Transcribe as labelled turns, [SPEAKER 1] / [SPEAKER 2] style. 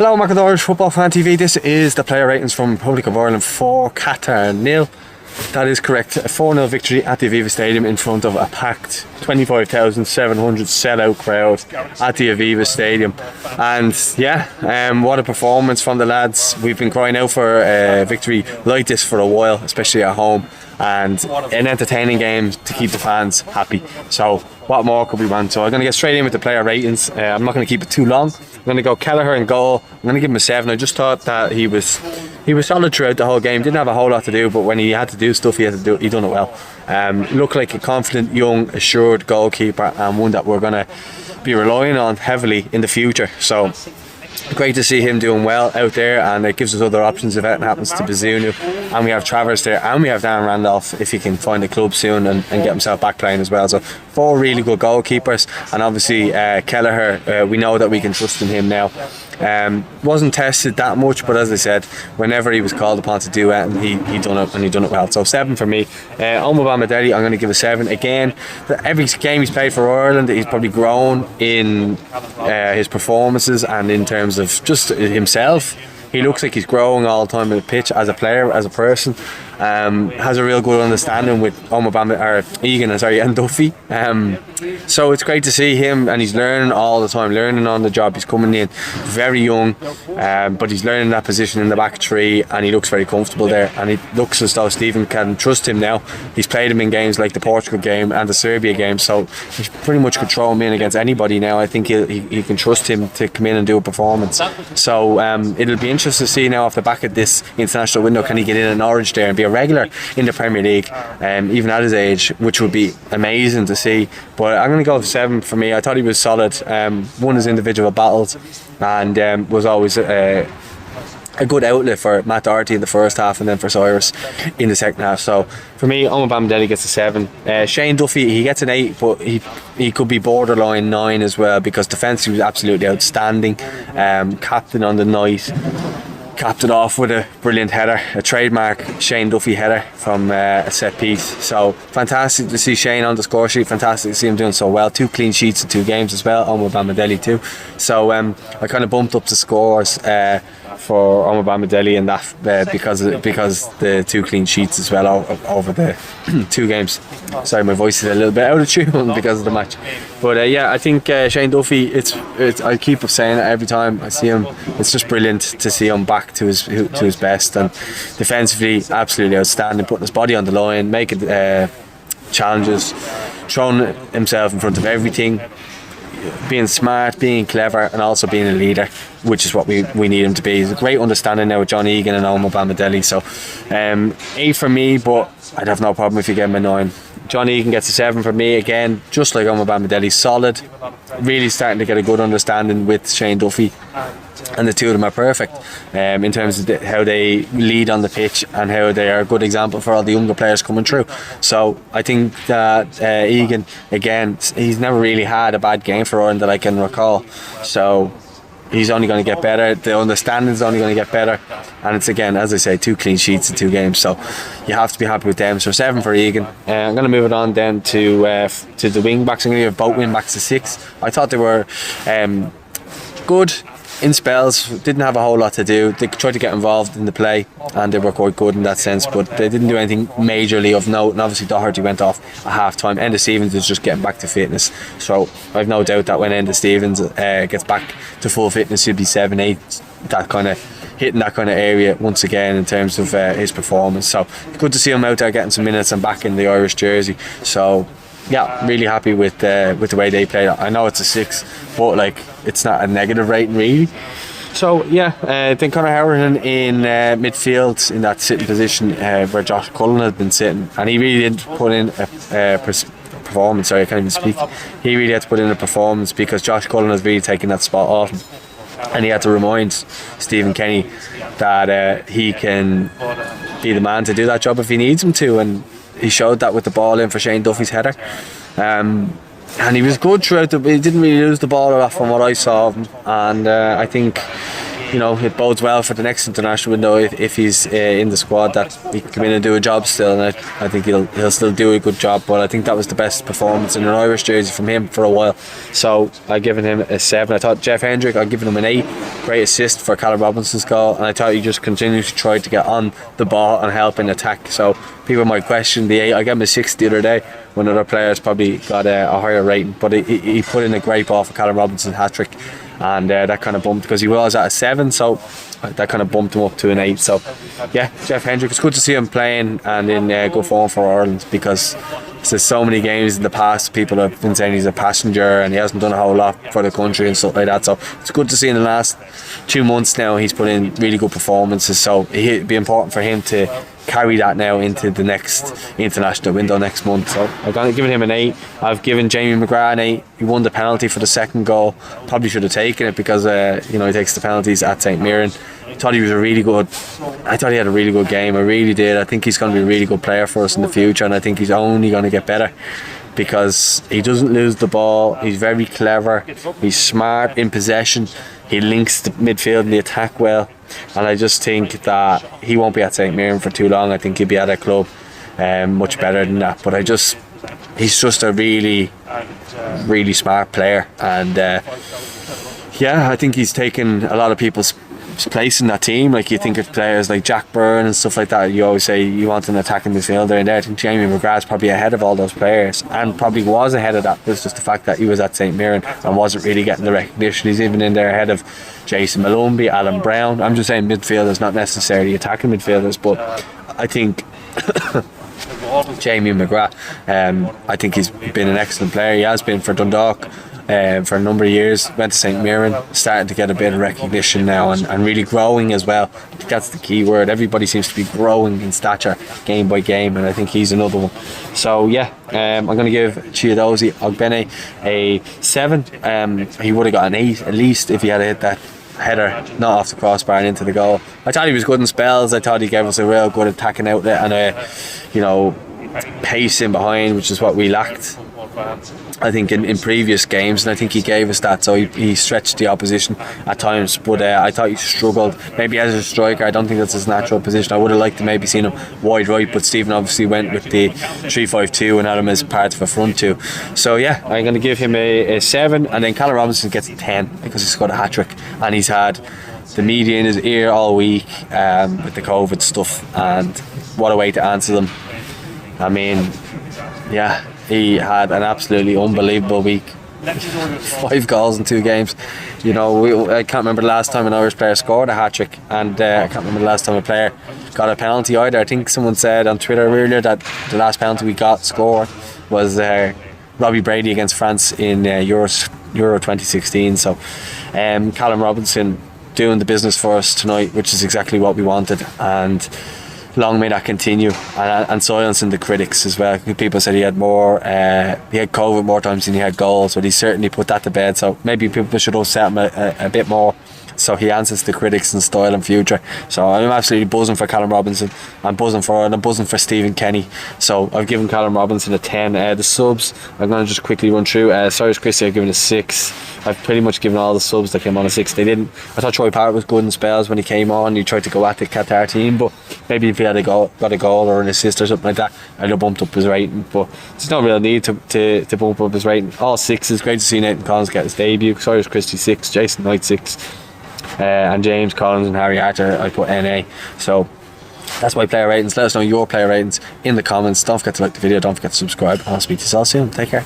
[SPEAKER 1] Hello, Mcgrath Football Fan TV. This is the player ratings from Republic of Ireland for Qatar 0. That is correct. A 4-0 victory at the Aviva Stadium in front of a packed 25,700 sellout crowd at the Aviva Stadium. And yeah, what a performance from the lads. We've been crying out for a victory like this for a while, especially at home, and an entertaining game to keep the fans happy. So what more could we want? So I'm going to get straight in with the player ratings. I'm not going to keep it too long. I'm going to go Kelleher in goal. I'm going to give him a 7. I just thought that he was solid throughout the whole game. Didn't have a whole lot to do, but when he had to do stuff, he done it well. Looked like a confident, young, assured goalkeeper, and one that we're going to be relying on heavily in the future. So great to see him doing well out there, and it gives us other options if anything happens to Bazunu. And we have Travers there, and we have Dan Randolph if he can find a club soon and get himself back playing as well. So 4 really good goalkeepers, and obviously Kelleher, we know that we can trust in him now. Wasn't tested that much, but as I said, whenever he was called upon to do it, and he done it, and he done it well. So 7 for me. Aviva Stadium, I'm going to give a 7 again. Every game he's played for Ireland, he's probably grown in his performances and in terms of just himself. He looks like he's growing all the time in the pitch as a player, as a person. Has a real good understanding with Egan and Duffy. So it's great to see him, and he's learning all the time, learning on the job. He's coming in very young, but he's learning that position in the back three, and he looks very comfortable there, and it looks as though Stephen can trust him now. He's played him in games like the Portugal game and the Serbia game, so he pretty much could throw him in against anybody now. I think he can trust him to come in and do a performance. So it'll be interesting to see now off the back of this international window, can he get in an Orange there and be a regular in the Premier League, even at his age, which would be amazing to see. But I'm going to go with 7 for me. I thought he was solid, won his individual battles, and was always a good outlet for Matt Doherty in the first half, and then for Cyrus in the second half. So for me, Mcgranny gets a 7. Shane Duffy, he gets an 8, but he could be borderline 9 as well, because defensively was absolutely outstanding. Captain on the night, capped it off with a brilliant header, a trademark Shane Duffy header from a set piece. So fantastic to see Shane on the score sheet, fantastic to see him doing so well. 2 clean sheets in 2 games as well, Mcgranny too. So I kind of bumped up the scores for Mcgranny and that because the 2 clean sheets as well over the 2 games. Sorry, my voice is a little bit out of tune because of the match. But yeah, I think Shane Duffy, I keep saying it every time I see him. It's just brilliant to see him back to his best, and defensively absolutely outstanding, putting his body on the line, making challenges, throwing himself in front of everything, being smart, being clever, and also being a leader, which is what we need him to be. He's a great understanding now with John Egan and Mcgranny. So 8 for me, but I'd have no problem if you get him a 9. John Egan gets a 7 for me again, just like Mcgranny, solid, really starting to get a good understanding with Shane Duffy, and the two of them are perfect in terms of how they lead on the pitch and how they are a good example for all the younger players coming through. So I think that Egan, again, he's never really had a bad game for Ireland that I can recall, so he's only going to get better. The understanding is only going to get better, and it's, again, as I say, 2 clean sheets in 2 games, so you have to be happy with them. So 7 for Egan. I'm going to move it on then to the wing backs. I'm going to give both wing backs a 6. I thought they were good in spells, didn't have a whole lot to do. They tried to get involved in the play, and they were quite good in that sense, but they didn't do anything majorly of note. And obviously Doherty went off at half time. Enda Stevens is just getting back to fitness, so I've no doubt that when Enda Stevens gets back to full fitness, he'll be 7-8, that kind of hitting that kind of area once again in terms of his performance. So good to see him out there getting some minutes and back in the Irish jersey. So yeah, really happy with the way they played. I know it's a 6, but like, it's not a negative rating really. So yeah, then Conor Howard in midfield in that sitting position where Josh Cullen had been sitting, and he really didn't put in a performance. Sorry, I can't even speak. He really had to put in a performance, because Josh Cullen has really taken that spot off him, and he had to remind Stephen Kenny that he can be the man to do that job if he needs him to, and he showed that with the ball in for Shane Duffy's header. And he was good throughout he didn't really lose the ball a lot from what I saw of him, and I think you know, it bodes well for the next international window if he's in the squad, that he can come in and do a job still, and I think he'll still do a good job. But I think that was the best performance in an Irish jersey from him for a while, so I've given him a 7. I thought Jeff Hendrick, I've given him an 8. Great assist for Callum Robinson's goal, and I thought he just continued to try to get on the ball and help in attack. So people might question the 8. I gave him a 6 the other day when other players probably got a higher rating, but he put in a great ball for Callum Robinson's hat-trick, and that kind of bumped, because he was at a 7, so that kind of bumped him up to an 8. So yeah, Jeff Hendrick, it's good to see him playing and in good form for Ireland, because there's so many games in the past people have been saying he's a passenger and he hasn't done a whole lot for the country and stuff like that. So it's good to see in the last 2 months now he's put in really good performances, so it'd be important for him to carry that now into the next international window next month. So I've given him an 8. I've given Jamie Mcgrath an 8. He won the penalty for the second goal. Probably should have taken it, because you know, he takes the penalties at St Mirren. I thought he had a really good game. I really did. I think he's going to be a really good player for us in the future, and I think he's only going to get better, because he doesn't lose the ball. He's very clever. He's smart in possession. He links the midfield and the attack well, and I just think that he won't be at St Mirren for too long. I think he'll be at a club much better than that. But he's just a really, really smart player, and yeah, I think he's taken a lot of people's place in that team. Like, you think of players like Jack Byrne and stuff like that, you always say you want an attacking midfielder in there. I think Jamie Mcgrath's probably ahead of all those players, and probably was ahead of that. It's just the fact that he was at St Mirren and wasn't really getting the recognition. He's even in there ahead of Jason Malumbi, Alan Brown. I'm just saying midfielders, not necessarily attacking midfielders, but I think Jamie Mcgrath, I think he's been an excellent player. He has been for Dundalk for a number of years. Went to St Mirren, starting to get a bit of recognition now, and really growing as well. I think that's the key word. Everybody seems to be growing in stature game by game, and I think he's another one. So yeah, I'm going to give Chiedozie Ogbene a 7. He would have got an 8 at least if he had hit that header not off the crossbar and into the goal. I thought he was good in spells. I thought he gave us a real good attacking outlet and pace in behind, which is what we lacked, I think, in previous games, and I think he gave us that. So he stretched the opposition at times, but I thought he struggled maybe as a striker. I don't think that's his natural position. I would have liked to maybe seen him wide right, but Stephen obviously went with the 3-5-2 and had him as part of a front two. So yeah, I'm going to give him a 7, and then Callum Robinson gets a 10 because he's got a hat-trick, and he's had the media in his ear all week with the COVID stuff, and what a way to answer them. I mean, yeah, he had an absolutely unbelievable week. 5 goals in 2 games. You know, I can't remember the last time an Irish player scored a hat-trick, and I can't remember the last time a player got a penalty either. I think someone said on Twitter earlier that the last penalty we got scored was Robbie Brady against France in Euro 2016. So Callum Robinson doing the business for us tonight, which is exactly what we wanted, and long may that continue, and silencing the critics as well. People said he had COVID more times than he had goals, but he certainly put that to bed. So maybe people should have set him a bit more, so he answers the critics in style and future. So I'm absolutely buzzing for Callum Robinson. I'm buzzing for Ireland. I'm buzzing for Stephen Kenny. So I've given Callum Robinson a 10. The subs, I'm going to just quickly run through. Cyrus Christie, I've given a 6. I've pretty much given all the subs that came on a 6. I thought Troy Parrott was good in spells when he came on. He tried to go at the Qatar team, but maybe if he had got a goal or an assist or something like that, I'd have bumped up his rating. But there's no real need to bump up his rating. All 6s. Great to see Nathan Collins get his debut. Cyrus Christie 6, Jason Knight 6, and James Collins and Harry Arter I put NA. So that's my player ratings. Let us know your player ratings in the comments. Don't forget to like the video, don't forget to subscribe, and I'll speak to you all soon. Take care.